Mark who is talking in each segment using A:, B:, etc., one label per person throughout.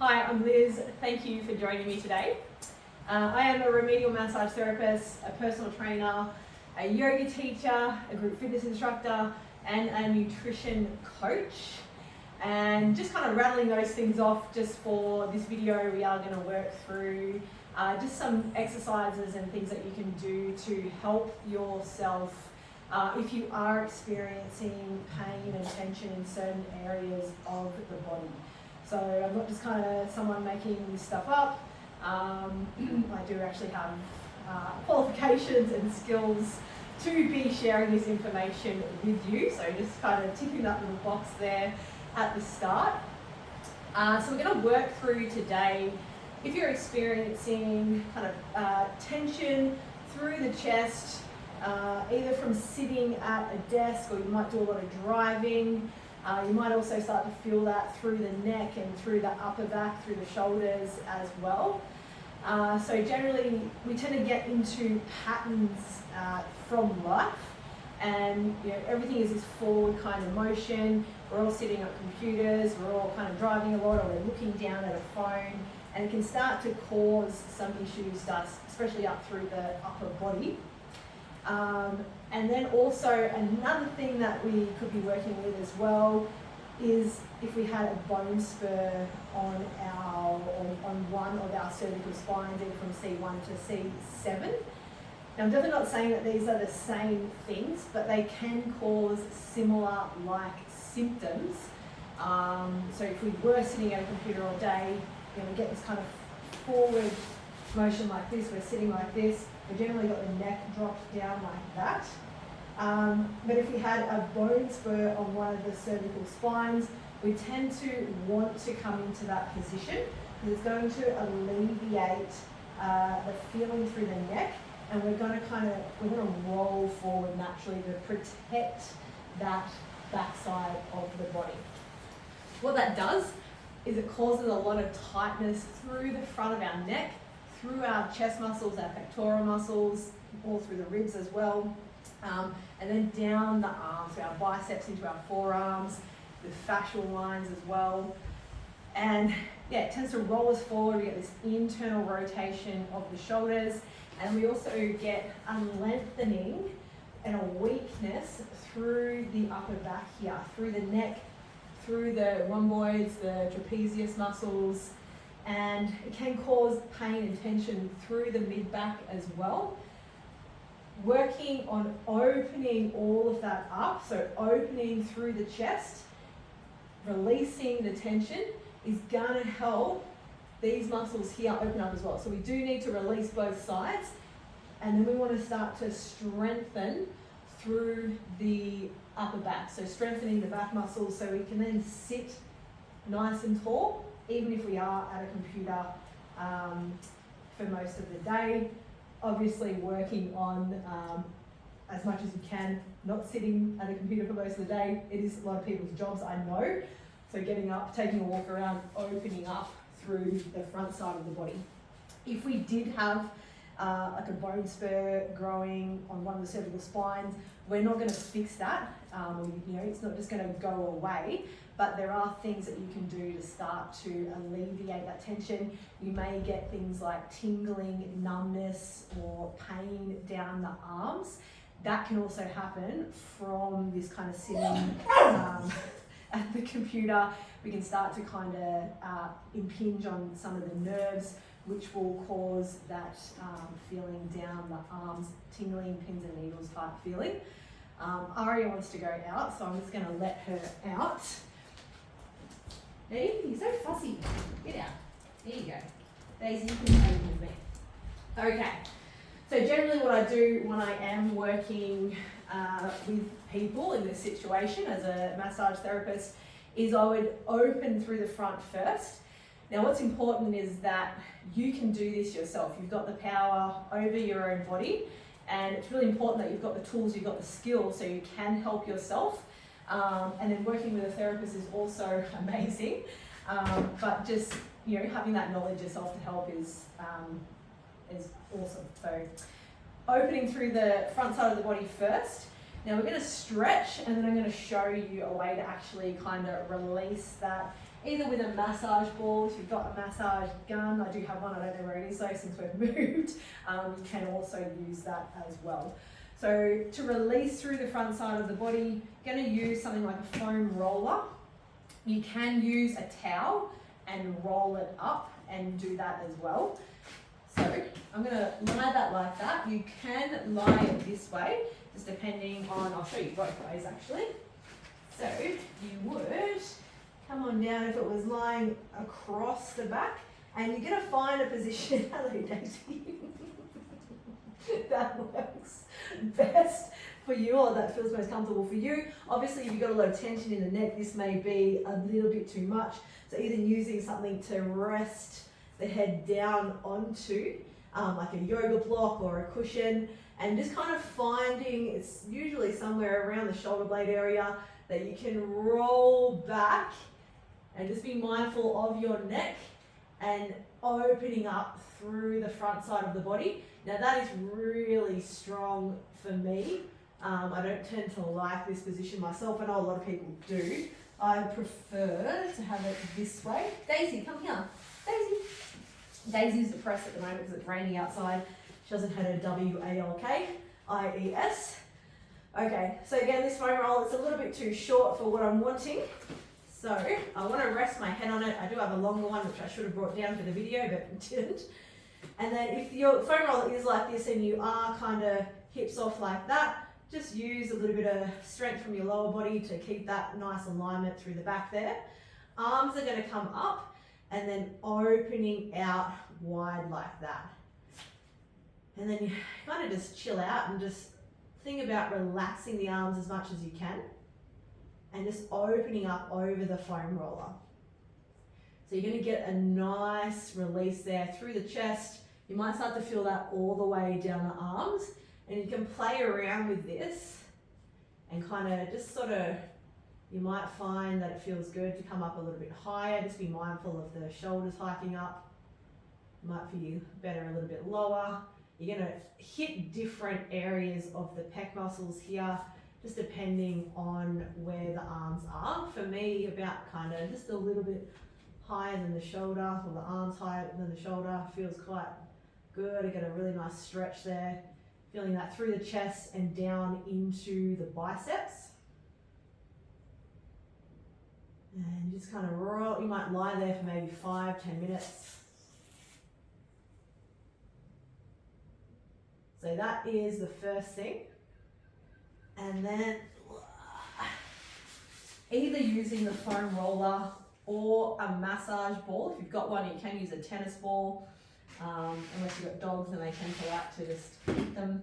A: Hi, I'm Liz. Thank you for joining me today. I am a remedial massage therapist, a personal trainer, a yoga teacher, a group fitness instructor, and a nutrition coach. And just kind of rattling those things off just for this video, we are going to work through just some exercises and things that you can do to help yourself if you are experiencing pain and tension in certain areas of the body. So I'm not just kind of someone making this stuff up. I do actually have qualifications and skills to be sharing this information with you. So just kind of ticking that little box there at the start. So we're going to work through today if you're experiencing kind of tension through the chest, either from sitting at a desk, or you might do a lot of driving. You might also start to feel that through the neck and through the upper back, through the shoulders as well. So generally we tend to get into patterns from life, and everything is this forward kind of motion. We're all sitting at computers, we're all kind of driving a lot, or we're looking down at a phone, and it can start to cause some issues, especially up through the upper body. And then also another thing that we could be working with as well is if we had a bone spur on one of our cervical spines, either from C1 to C7. Now I'm definitely not saying that these are the same things, but they can cause similar like symptoms. So if we were sitting at a computer all day, we get this kind of forward motion like this, we're sitting like this, we generally got the neck dropped down like that. But if we had a bone spur on one of the cervical spines, we tend to want to come into that position because it's going to alleviate the feeling through the neck, and we're going to roll forward naturally to protect that backside of the body. What that does is it causes a lot of tightness through the front of our neck, through our chest muscles, our pectoral muscles, all through the ribs as well, and then down the arms, so our biceps into our forearms, the fascial lines as well. And yeah, it tends to roll us forward. We get this internal rotation of the shoulders, and we also get a lengthening and a weakness through the upper back here, through the neck, through the rhomboids, the trapezius muscles, and it can cause pain and tension through the mid-back as well. Working on opening all of that up, so opening through the chest, releasing the tension, is going to help these muscles here open up as well. So we do need to release both sides, and then we want to start to strengthen through the upper back. So strengthening the back muscles so we can then sit nice and tall, even if we are at a computer for most of the day. Obviously working on as much as you can, not sitting at a computer for most of the day. It is a lot of people's jobs, I know. So getting up, taking a walk around, opening up through the front side of the body. If we did have like a bone spur growing on one of the cervical spines, we're not going to fix that. It's not just going to go away, but there are things that you can do to start to alleviate that tension. You may get things like tingling, numbness, or pain down the arms. That can also happen from this kind of sitting at the computer. We can start to kind of impinge on some of the nerves, which will cause that feeling down the arms, tingling, pins and needles type feeling. Aria wants to go out, so I'm just going to let her out. Hey, you're so fussy. Get out. There you go. Daisy, you can play with me. Okay. So generally what I do when I am working with people in this situation as a massage therapist is I would open through the front first. Now what's important is that you can do this yourself. You've got the power over your own body, and it's really important that you've got the tools, you've got the skills, so you can help yourself. And then working with a therapist is also amazing. But just having that knowledge yourself to help is awesome. So opening through the front side of the body first. Now we're going to stretch, and then I'm going to show you a way to actually kind of release that either with a massage ball, if you've got a massage gun. I do have one, I don't know where it is though since we've moved. You can also use that as well. So to release through the front side of the body, you're going to use something like a foam roller. You can use a towel and roll it up and do that as well. So I'm going to lie that like that. You can lie it this way, just depending on, I'll show you both ways actually. So you would come on down if it was lying across the back, and you're going to find a position, hello Daisy, that works best for you, or that feels most comfortable for you. Obviously, if you've got a lot of tension in the neck, this may be a little bit too much. So either using something to rest the head down onto, like a yoga block or a cushion, and just kind of finding, it's usually somewhere around the shoulder blade area, that you can roll back and just be mindful of your neck and opening up through the front side of the body. Now that is really strong for me. I don't tend to like this position myself. I know a lot of people do. I prefer to have it this way. Daisy, come here. Daisy. Daisy's depressed at the moment because it's raining outside. She doesn't have her W-A-L-K-I-E-S. Okay, so again, this foam roll, it's a little bit too short for what I'm wanting. So I want to rest my head on it. I do have a longer one, which I should have brought down for the video, but didn't. And then if your foam roll is like this and you are kind of hips off like that, just use a little bit of strength from your lower body to keep that nice alignment through the back there. Arms are going to come up and then opening out wide like that. And then you kind of just chill out and just think about relaxing the arms as much as you can and just opening up over the foam roller. So you're going to get a nice release there through the chest. You might start to feel that all the way down the arms, and you can play around with this and kind of just sort of, you might find that it feels good to come up a little bit higher. Just be mindful of the shoulders hiking up. It might feel better a little bit lower. You're going to hit different areas of the pec muscles here, just depending on where the arms are. For me, about kind of just a little bit higher than the shoulder, or the arms higher than the shoulder, feels quite good. I get a really nice stretch there. Feeling that through the chest and down into the biceps. And just kind of roll, you might lie there for maybe 5-10 minutes. So that is the first thing. And then either using the foam roller or a massage ball. If you've got one, you can use a tennis ball. Unless you've got dogs and they tend to like to just hit them.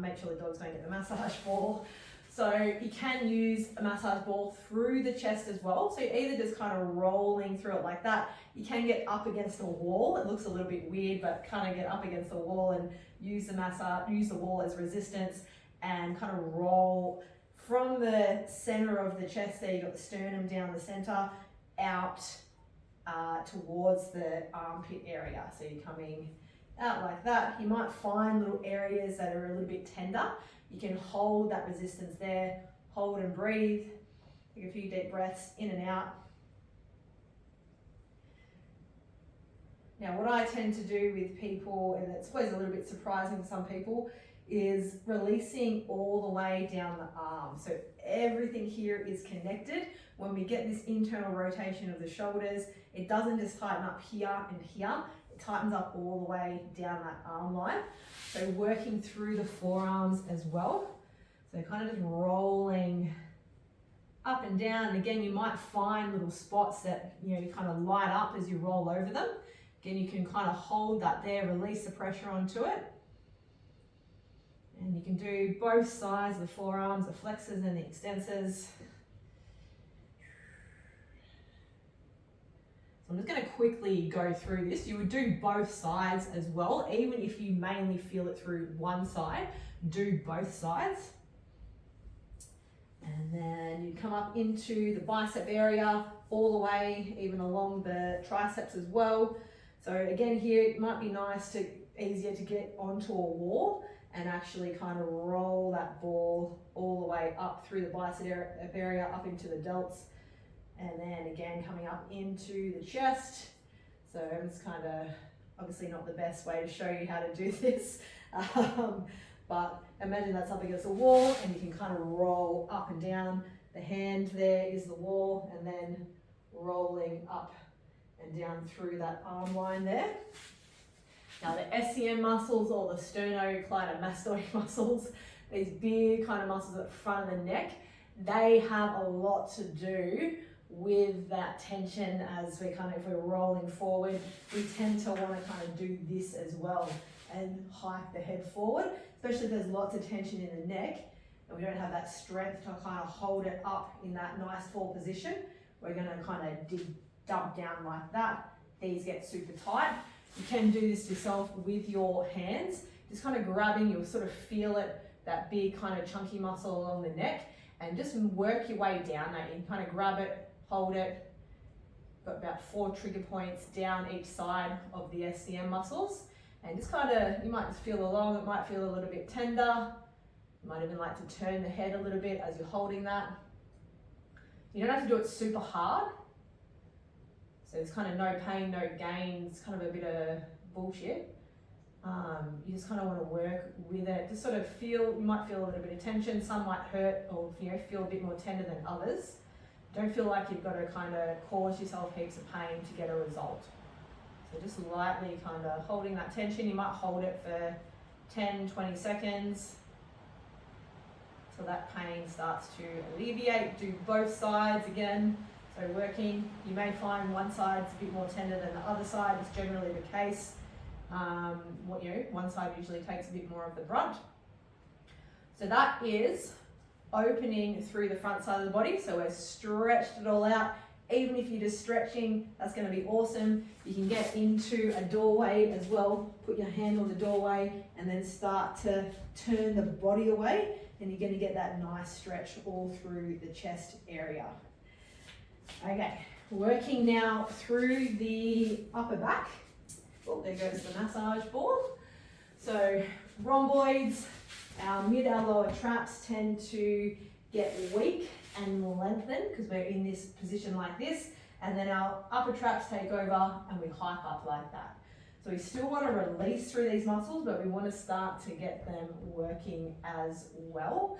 A: Make sure the dogs don't get the massage ball. So you can use a massage ball through the chest as well. So you're either just kind of rolling through it like that. You can get up against a wall. It looks a little bit weird, but kind of get up against the wall and use the wall as resistance and kind of roll from the center of the chest there. You've got the sternum down the center, out towards the armpit area. So you're coming out like that. You might find little areas that are a little bit tender. You can hold that resistance there, hold and breathe. Take a few deep breaths in and out. Now, what I tend to do with people, and it's always a little bit surprising to some people, is releasing all the way down the arm. So everything here is connected. When we get this internal rotation of the shoulders, it doesn't just tighten up here and here, it tightens up all the way down that arm line. So working through the forearms as well. So kind of just rolling up and down. And again, you might find little spots that, you kind of light up as you roll over them. Again, you can kind of hold that there, release the pressure onto it. And you can do both sides of the forearms, the flexors and the extensors. So I'm just going to quickly go through this. You would do both sides as well. Even if you mainly feel it through one side, do both sides. And then you come up into the bicep area, all the way, even along the triceps as well. So again, here it might be easier to get onto a wall and actually kind of roll that ball all the way up through the bicep area, up into the delts, And then again, coming up into the chest. So it's kind of obviously not the best way to show you how to do this. But imagine that's up against a wall and you can kind of roll up and down. The hand there is the wall and then rolling up and down through that arm line there. Now the SCM muscles, or the sternocleidomastoid muscles, these big kind of muscles at the front of the neck, they have a lot to do with that tension. As we kind of, if we're rolling forward, we tend to want to kind of do this as well and hike the head forward, especially if there's lots of tension in the neck and we don't have that strength to kind of hold it up in that nice tall position. We're going to kind of dump down like that. These get super tight. You can do this yourself with your hands, just kind of grabbing, you'll sort of feel it, that big kind of chunky muscle along the neck, and just work your way down that. You can kind of grab it, hold it. Got about 4 trigger points down each side of the SCM muscles, and just kind of, you might just feel along, it might feel a little bit tender. You might even like to turn the head a little bit as you're holding that. You don't have to do it super hard. So there's kind of no pain, no gain. It's kind of a bit of bullshit. You just kind of want to work with it. Just sort of feel, you might feel a little bit of tension. Some might hurt or feel a bit more tender than others. Don't feel like you've got to kind of cause yourself heaps of pain to get a result. So just lightly kind of holding that tension. You might hold it for 10, 20 seconds till that pain starts to alleviate. Do both sides again. So working, you may find one side's a bit more tender than the other side. It's generally the case. One side usually takes a bit more of the brunt. So that is opening through the front side of the body. So we're stretched it all out. Even if you're just stretching, that's going to be awesome. You can get into a doorway as well. Put your hand on the doorway and then start to turn the body away. And you're going to get that nice stretch all through the chest area. Okay, working now through the upper back. Oh, there goes the massage board. So rhomboids, our our lower traps tend to get weak and lengthen because we're in this position like this, and then our upper traps take over and we hike up like that. So we still want to release through these muscles, but we want to start to get them working as well.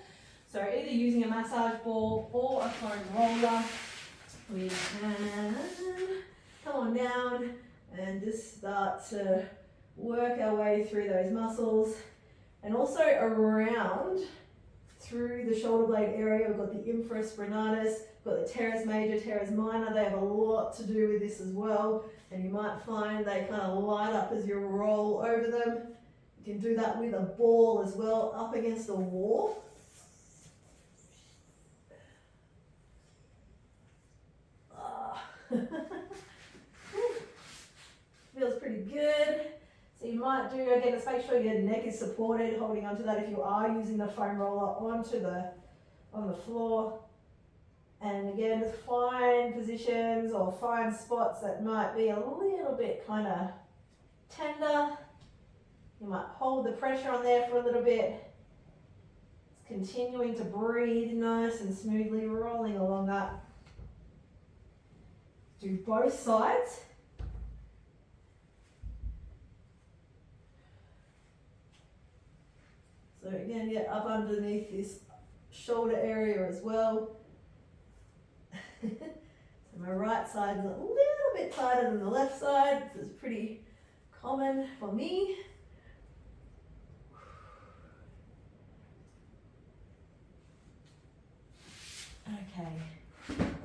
A: So either using a massage ball or a foam roller, we can come on down and just start to work our way through those muscles, and also around through the shoulder blade area. We've got the infraspinatus, we've got the teres major, teres minor. They have a lot to do with this as well, and you might find they kind of light up as you roll over them. You can do that with a ball as well, up against a wall. Feels pretty good. So you might do, again, just make sure your neck is supported, holding onto that if you are using the foam roller on the floor. And again, just find positions or find spots that might be a little bit kind of tender. You might hold the pressure on there for a little bit. Just continuing to breathe nice and smoothly, rolling along that. Do both sides. So again, get up underneath this shoulder area as well. So my right side is a little bit tighter than the left side. This is pretty common for me. Okay,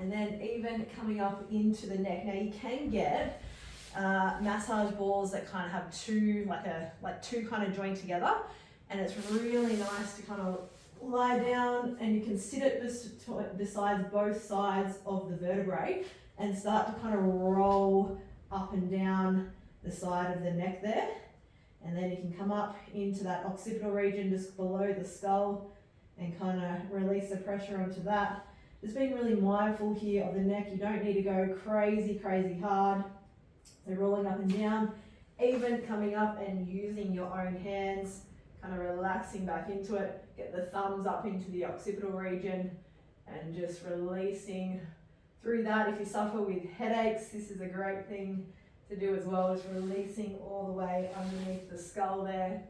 A: and then even coming up into the neck. Now you can get massage balls that kind of have two kind of joined together, and it's really nice to kind of lie down, and you can sit it beside both sides of the vertebrae and start to kind of roll up and down the side of the neck there. And then you can come up into that occipital region just below the skull and kind of release the pressure onto that. Just being really mindful here of the neck. You don't need to go crazy hard. So rolling up and down, even coming up and using your own hands, kind of relaxing back into it. Get the thumbs up into the occipital region and just releasing through that. If you suffer with headaches, this is a great thing to do as well, just releasing all the way underneath the skull there.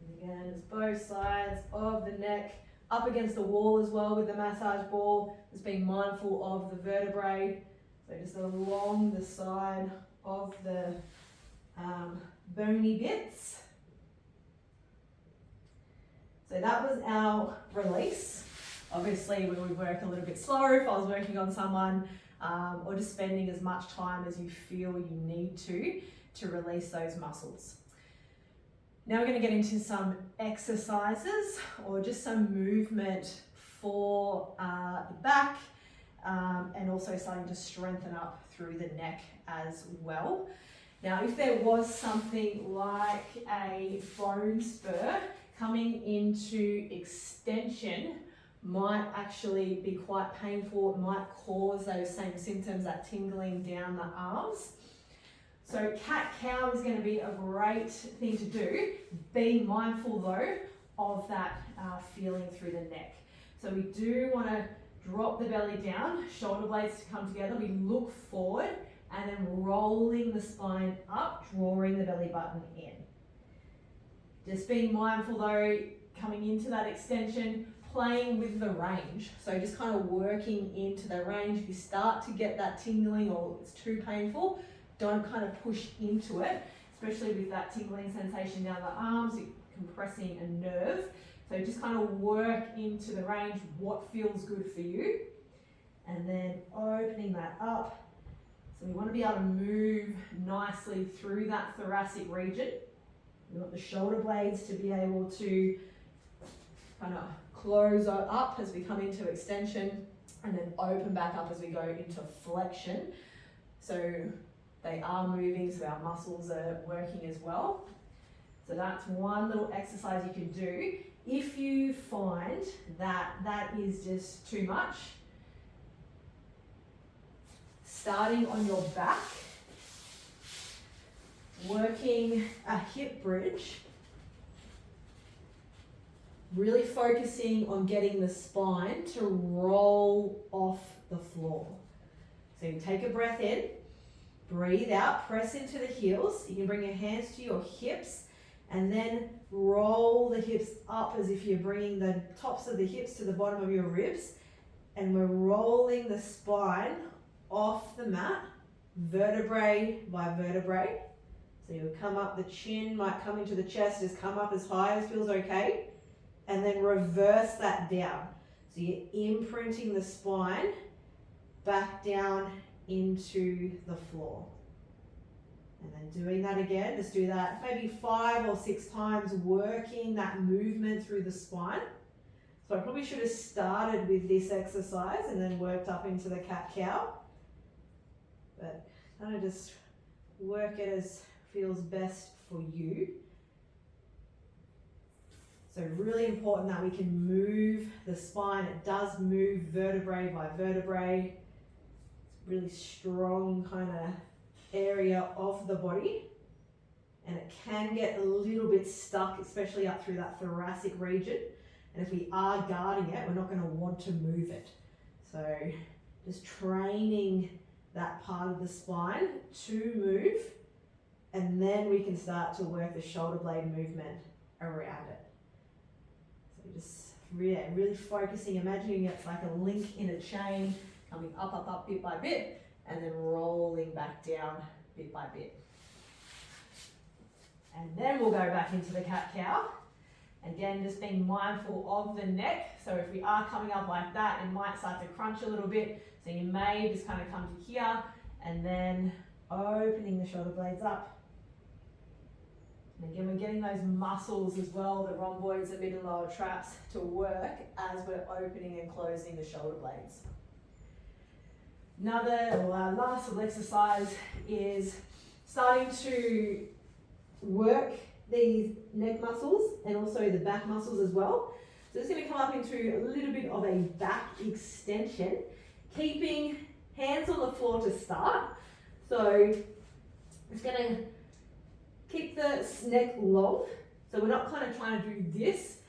A: And again, just both sides of the neck, up against the wall as well with the massage ball, just being mindful of the vertebrae. So just along the side of the bony bits. So that was our release. Obviously we would work a little bit slower if I was working on someone, or just spending as much time as you feel you need to release those muscles. Now we're going to get into some exercises or just some movement for the back, and also starting to strengthen up through the neck as well. Now, if there was something like a bone spur, coming into extension might actually be quite painful. It might cause those same symptoms, that tingling down the arms. So cat-cow is going to be a great thing to do. Be mindful though of that feeling through the neck. So we do want to drop the belly down, shoulder blades to come together. We look forward and then rolling the spine up, drawing the belly button in. Just being mindful though, coming into that extension, playing with the range. So just kind of working into the range. If you start to get that tingling or it's too painful, don't kind of push into it, especially with that tingling sensation down the arms, compressing a nerve. So just kind of work into the range, what feels good for you, and then opening that up. So we want to be able to move nicely through that thoracic region. We want the shoulder blades to be able to kind of close up as we come into extension, and then open back up as we go into flexion. So they are moving, so our muscles are working as well. So that's one little exercise you can do. If you find that that is just too much, starting on your back, working a hip bridge, really focusing on getting the spine to roll off the floor. So you take a breath in, breathe out, press into the heels. You can bring your hands to your hips and then roll the hips up as if you're bringing the tops of the hips to the bottom of your ribs. And we're rolling the spine off the mat, vertebrae by vertebrae. So you'll come up, the chin might come into the chest, just come up as high as feels okay. And then reverse that down. So you're imprinting the spine back down into the floor. And then doing that again, just do that maybe 5 or 6 times, working that movement through the spine. So I probably should have started with this exercise and then worked up into the cat-cow. But kind of just work it as feels best for you. So really important that we can move the spine. It does move vertebrae by vertebrae. It's really strong kind of area of the body, and it can get a little bit stuck, especially up through that thoracic region. And if we are guarding it, we're not going to want to move it. So just training that part of the spine to move, and then we can start to work the shoulder blade movement around it. So just really focusing, imagining it's like a link in a chain, coming up, up, up, bit by bit, and then rolling back down bit by bit. And then we'll go back into the cat-cow. Again, just being mindful of the neck. So if we are coming up like that, it might start to crunch a little bit. So you may just kind of come to here and then opening the shoulder blades up. And again, we're getting those muscles as well, the rhomboids, the mid and lower traps, to work as we're opening and closing the shoulder blades. Another last little exercise is starting to work these neck muscles and also the back muscles as well. So it's going to come up into a little bit of a back extension, keeping hands on the floor to start. So it's going to keep the neck long. So we're not kind of trying to do this.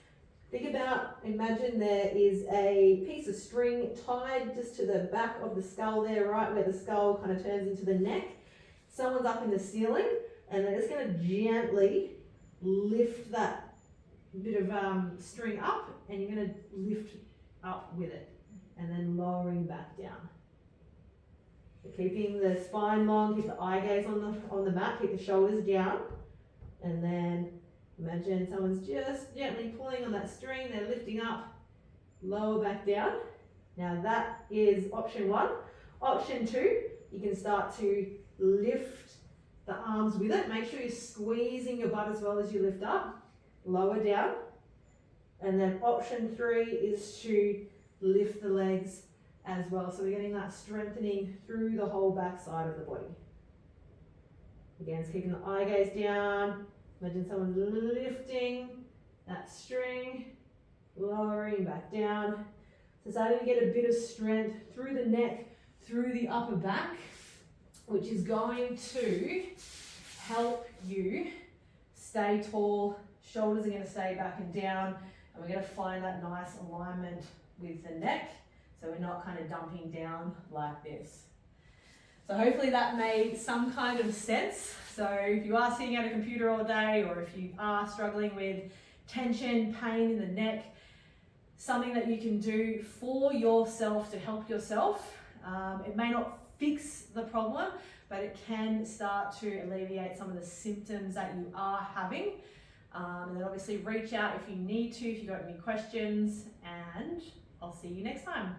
A: Think about, imagine there is a piece of string tied just to the back of the skull there, right where the skull kind of turns into the neck. Someone's up in the ceiling and they're just going to gently lift that bit of string up, and you're going to lift up with it and then lowering back down. So keeping the spine long, keep the eye gaze on the mat, keep the shoulders down, and then imagine someone's just gently pulling on that string, they're lifting up, lower back down. Now that is option 1. Option 2, you can start to lift the arms with it. Make sure you're squeezing your butt as well as you lift up, lower down. And then option 3 is to lift the legs as well. So we're getting that strengthening through the whole back side of the body. Again, it's keeping the eye gaze down. Imagine someone lifting that string, lowering back down. So starting to get a bit of strength through the neck, through the upper back, which is going to help you stay tall. Shoulders are going to stay back and down, and we're going to find that nice alignment with the neck, so we're not kind of dumping down like this. So hopefully that made some kind of sense. So if you are sitting at a computer all day, or if you are struggling with tension, pain in the neck, something that you can do for yourself to help yourself. It may not fix the problem, but it can start to alleviate some of the symptoms that you are having. And then obviously reach out if you need to, if you've got any questions, and I'll see you next time.